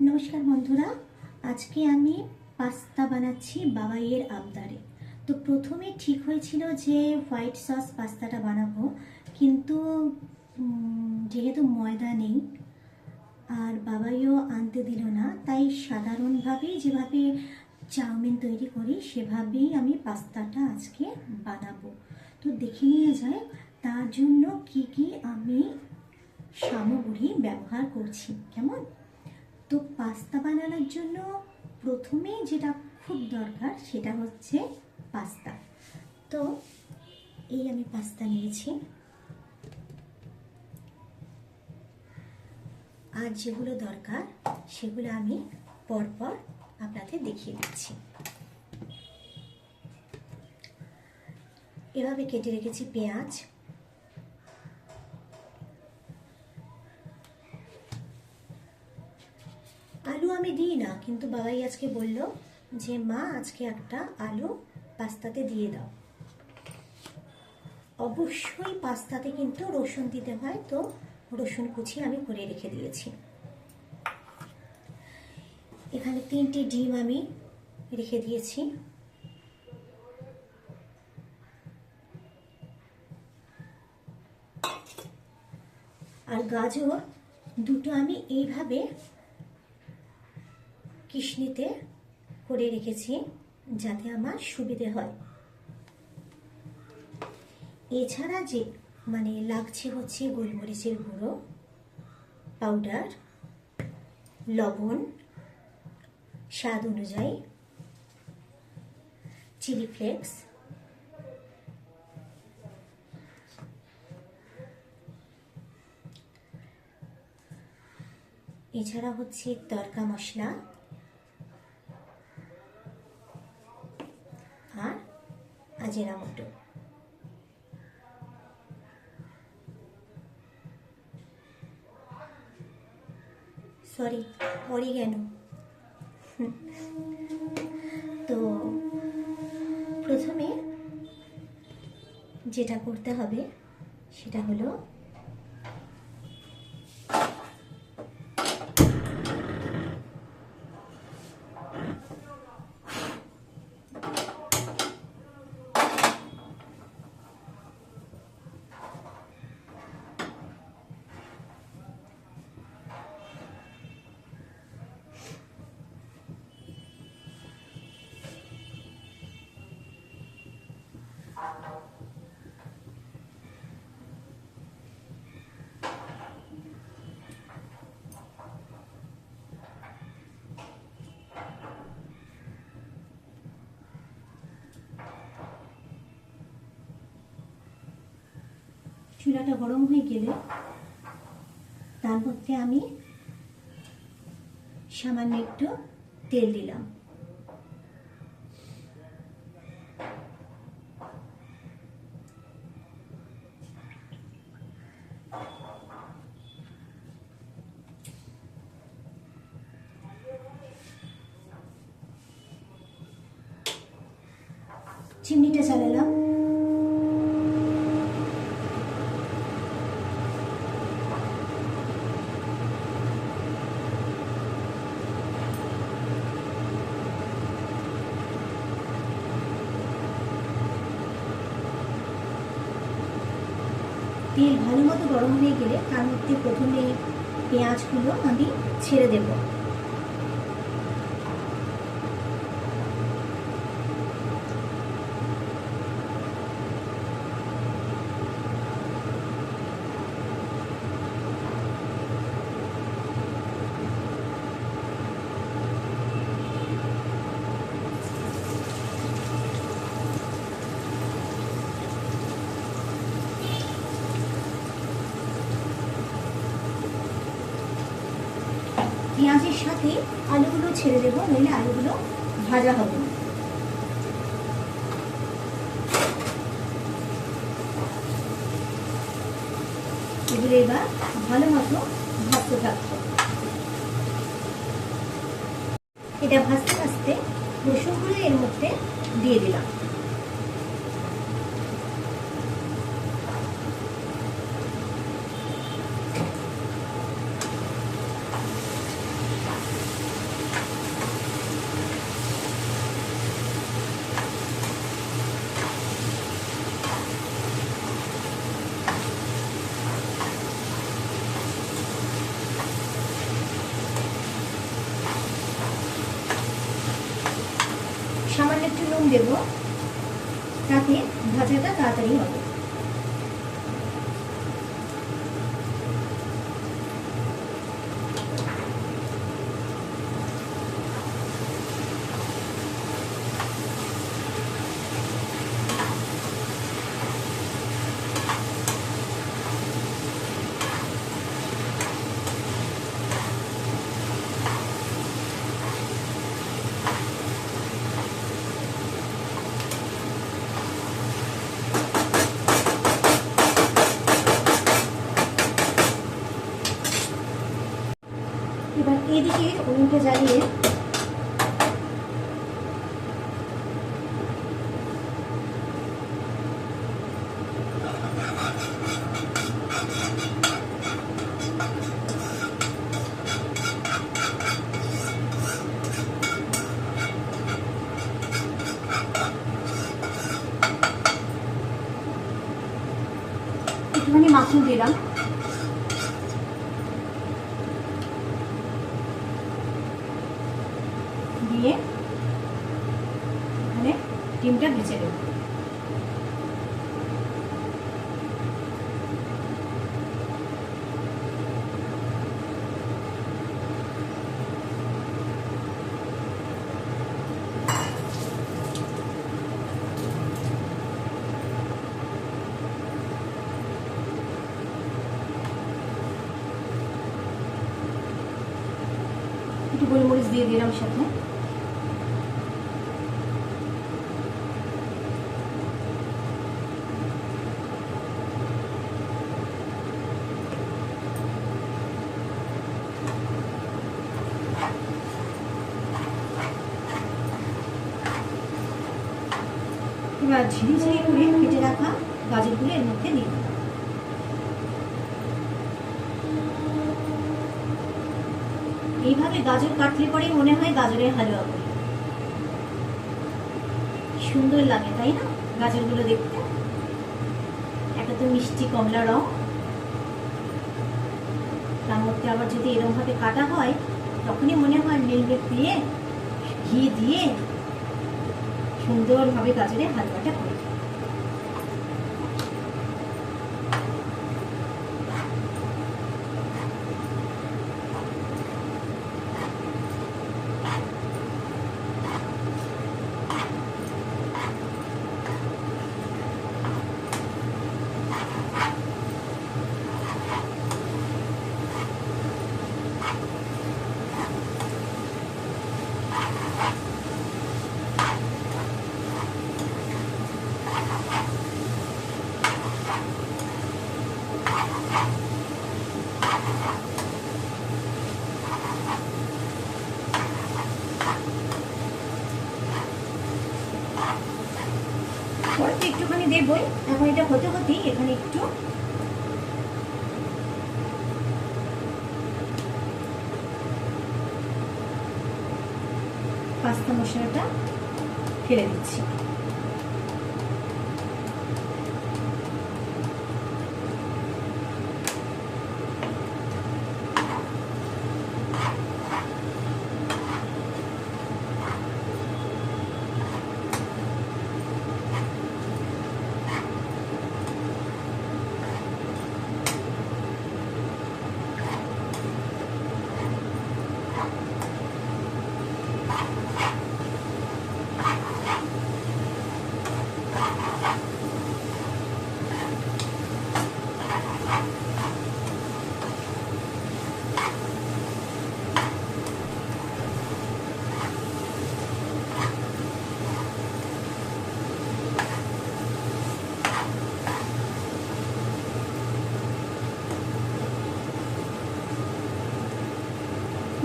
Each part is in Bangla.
নমস্কার বন্ধুরা, আজকে আমি পাস্তা বানাচ্ছি বাবাইয়ের আবদারে। তো প্রথমে ঠিক হয়েছিল যে হোয়াইট সস পাস্তাটা বানাবো, কিন্তু যেহেতু ময়দা নেই আর বাবাইও আনতে দিল না, তাই সাধারণভাবেই যেভাবে চাউমিন তৈরি করি সেভাবেই আমি পাস্তাটা আজকে বানাবো। তো দেখে নিয়ে যায় তার জন্য কি কি আমি সামগ্রী ব্যবহার করছি। কেমন? তো পাস্তা বানানোর জন্য প্রথমে যেটা খুব দরকার সেটা হচ্ছে পাস্তা। তো এই আমি পাস্তা নিয়েছি, আর যেগুলো দরকার সেগুলো আমি পরপর আপনাদের দেখিয়ে দিচ্ছি। এভাবে কেটে রেখেছি পেঁয়াজ, আলু আমি দিই না, কিন্তু বাবাই আজকে বলল যে মা আজকে একটা আলু পাস্তাতে দিয়ে দাও। অবশ্যই পাস্তাতে কিন্তু রসুন দিতে হয়, তো রসুন কুচি আমি করে রেখে দিয়েছি। এখানে 3টে ডিম আমি রেখে দিয়েছি। আর গাজর দুটো আমি এইভাবে কিশনিতে করে রেখেছি যাতে আমার সুবিধে হয়। এছাড়া যে লাগছে হচ্ছে গোলমরিচের গুঁড়ো পাউডার, লবণ স্বাদ অনুযায়ী, চিলি ফ্লেক্স, এছাড়া হচ্ছে তড়কা মশলা আর আজিনামোটো। Sorry, oregano. তো প্রথমে যেটা করতে হবে সেটা হলো চুলাটা গরম হয়ে গেলে তার মধ্যে আমি সামান্য একটু তেল দিলাম। চিমনিটা চালালাম। তেল ভালো মতো গরম হয়ে গেলে তার মধ্যে প্রথমে পেঁয়াজগুলো আমি ছেড়ে দেব। পেঁয়াজের সাথে আলুগুলো ছেড়ে দেবো, নইলে আলুগুলো ভাজা হবে না। এগুলো এবার ভালো মতো ভাজতে থাকবো। এটা ভাজতে ভাজতে রসুনগুলো এর মধ্যে দিয়ে দিলাম। একটু নুন দেবো, তাতে ভাজাটা তাড়াতাড়ি হবে। এবার এদিকে উনুনটা জ্বালিয়ে একটুখানি মাখন দিলাম, দিয়ে এখানে ডিমটা ভেজে দেব। একটু গোলমরিচ দিয়ে দিলাম সাথে। এবার ঝিরি ঝিরি করে কেটে রাখা গাজরগুলো এর মধ্যে দিয়ে দিলাম। এইভাবে গাজর কাটলে পরেই মনে হয় গাজরের হালুয়া করি, সুন্দর লাগে তাই না গাজরগুলো দেখতে। একটা তো মিষ্টি কমলা রং, তার মধ্যে আবার যদি এরকম ভাবে কাটা হয় তখনই মনে হয় মিল্ক দিয়ে ঘি দিয়ে সুন্দরভাবে গাজরের হালুয়াটা করি। পরে তো একটুখানি দেবই, এখন এটা হতে হতেই এখানে একটু পাস্তা মশলাটা ফেলে দিচ্ছি।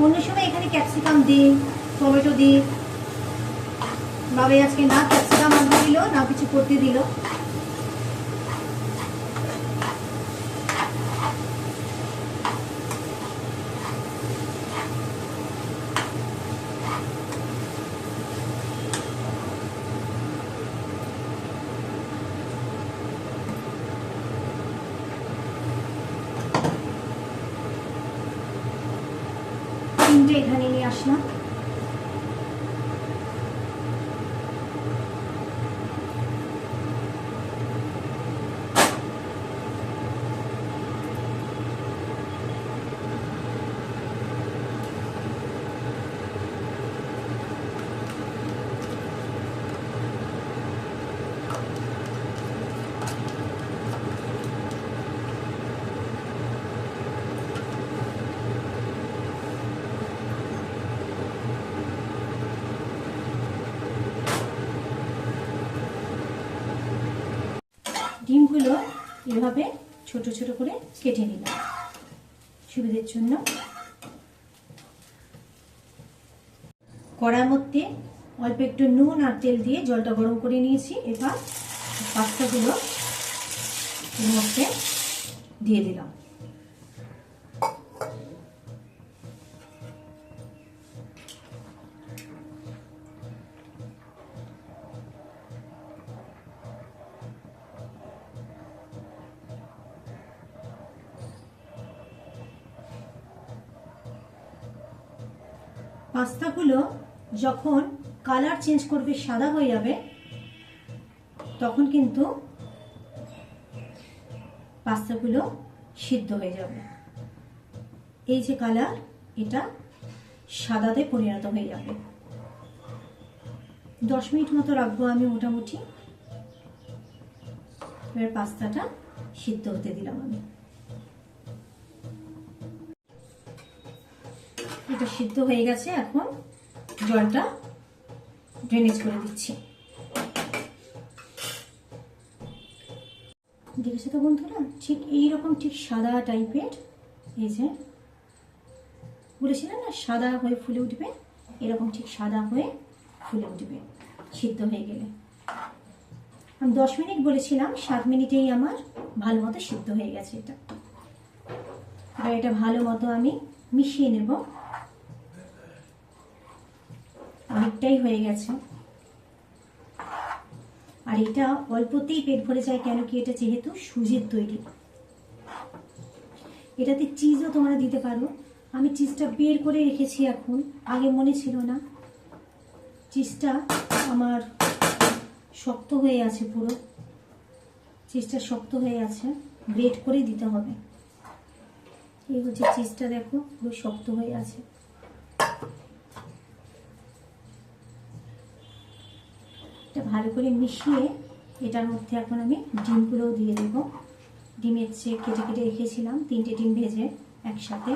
অন্য সময় এখানে ক্যাপসিকাম দিই, টমেটো দিই, বাবা আজকে না ক্যাপসিকাম আনতে দিল না কিছু করতে দিল। এখানে নিয়ে আসলাম, সবগুলো এভাবে ছোট ছোট করে কেটে নিলাম সুবিধার জন্য। কড়ার মধ্যে অল্প একটু নুন আর তেল দিয়ে জলটা গরম করে নিয়েছি। এবার পাস্তাগুলো এর মধ্যে দিয়ে দিলাম। পাস্তাগুলো যখন কালার চেঞ্জ করবে, সাদা হয়ে যাবে, তখন কিন্তু পাস্তাগুলো সিদ্ধ হয়ে যাবে। এই যে কালার, এটা সাদাতে পরিণত হয়ে যাবে। 10 মিনিট মতো রাখবো আমি মোটামুটি। এবার পাস্তাটা সিদ্ধ হতে দিলাম আমি। এটা সিদ্ধ হয়ে গেছে, এখন জলটা ড্রেনেজ করে দিচ্ছি। দেখেছো তো বন্ধুরা, ঠিক এইরকম ঠিক সাদা টাইপের, এই যে বলেছিলাম না সাদা হয়ে ফুলে উঠবে, এরকম ঠিক সাদা হয়ে ফুলে উঠবে সিদ্ধ হয়ে গেলে। আমি 10 মিনিট বলেছিলাম, 7 মিনিটেই আমার ভালো মতো সিদ্ধ হয়ে গেছে এটা। এবার এটা ভালো মতো আমি মিশিয়ে নেব। অনেকটাই হয়ে গেছে, আর এটা অল্পতেই পেট ভরে যায়। কেন কি, এটা যেহেতু সুজির তৈরি। এটাতে চিজও তোমরা দিতে পারো। আমি চিজটা বের করে রেখেছি এখন, আগে মনে ছিল না। চিজটা আমার শক্ত হয়ে আছে, পুরো চিজটা শক্ত হয়ে আছে, গ্রেট করে দিতে হবে। এই হচ্ছে চিজটা, দেখো পুরো শক্ত হয়ে আছে। এটা ভালো করে মিশিয়ে এটার মধ্যে এখন আমি ডিমগুলোও দিয়ে দেবো। ডিমের চেয়ে কেটে কেটে রেখেছিলাম, 3টে ডিম ভেজে একসাথে।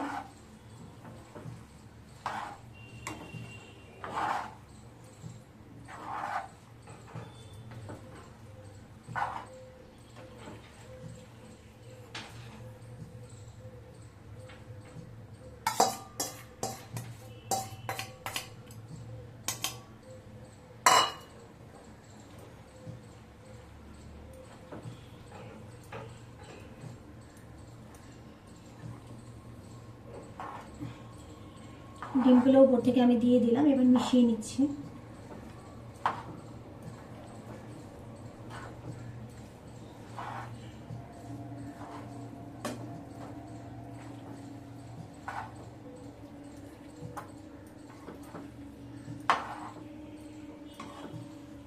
ডিমগুলো উপর থেকে আমি দিয়ে দিলাম, এবার মিশিয়ে নিচ্ছি।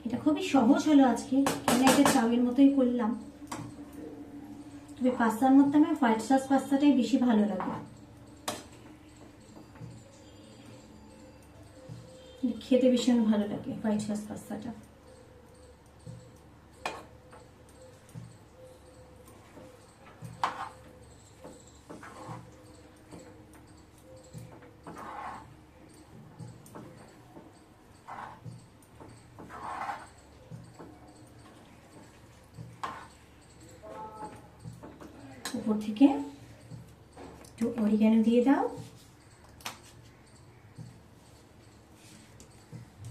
এটা খুবই সহজ হলো আজকে, আমি একটা চাউয়ের মতোই করলাম। তবে পাস্তার মধ্যে আমার হোয়াইট সস পাস্তাটাই বেশি ভালো লাগে, খেতে ভীষণ ভালো লাগে হোয়াইট সস পাস্তাটা। উপর থেকে একটু অরিগ্যানো দিয়ে দাও,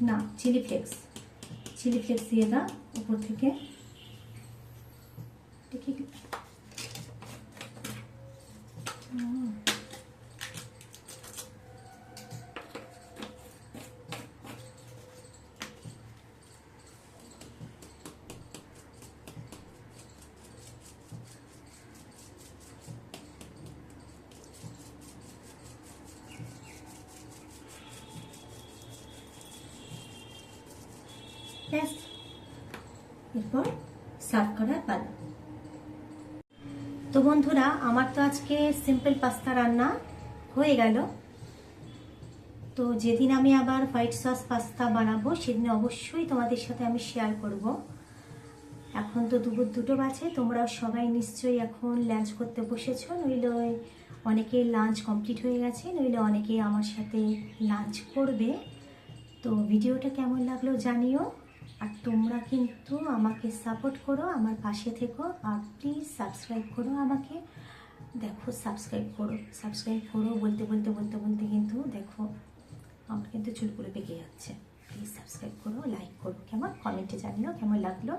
না চিলি ফ্লেক্স দিয়ে দাও উপর থেকে। ব্যাস, এরপর সার্ভ করার পালা। তো বন্ধুরা, আমার তো আজকে সিম্পল পাস্তা রান্না হয়ে গেল। তো যেদিন আমি আবার হোয়াইট সস পাস্তা বানাবো, সেদিন অবশ্যই তোমাদের সাথে আমি শেয়ার করব। এখন তো দুপুর 2টো বাজে, তোমরা সবাই নিশ্চয়ই এখন লাঞ্চ করতে বসেছো, নইলে অনেকের লাঞ্চ কমপ্লিট হয়ে গেছে, নইলে অনেকেই আমার সাথে লাঞ্চ করবে। তো ভিডিওটা কেমন লাগলো জানিও, আর তোমরা কিন্তু আমাকে সাপোর্ট করো, আমার পাশে থেকো, আর প্লিজ সাবস্ক্রাইব করো আমাকে। দেখো সাবস্ক্রাইব করো বলতে বলতে বলতে বলতে কিন্তু দেখো আমার কিন্তু চুলগুলো পেকে যাচ্ছে। প্লিজ সাবস্ক্রাইব করো, লাইক করো, কেমন কমেন্টে জানিও কেমন লাগলো।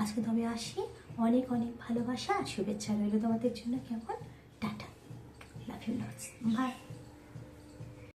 আজকে তবে আসি, অনেক অনেক ভালোবাসা আর শুভেচ্ছা রইলো তোমাদের জন্য। কেমন, tata, love you lots, by.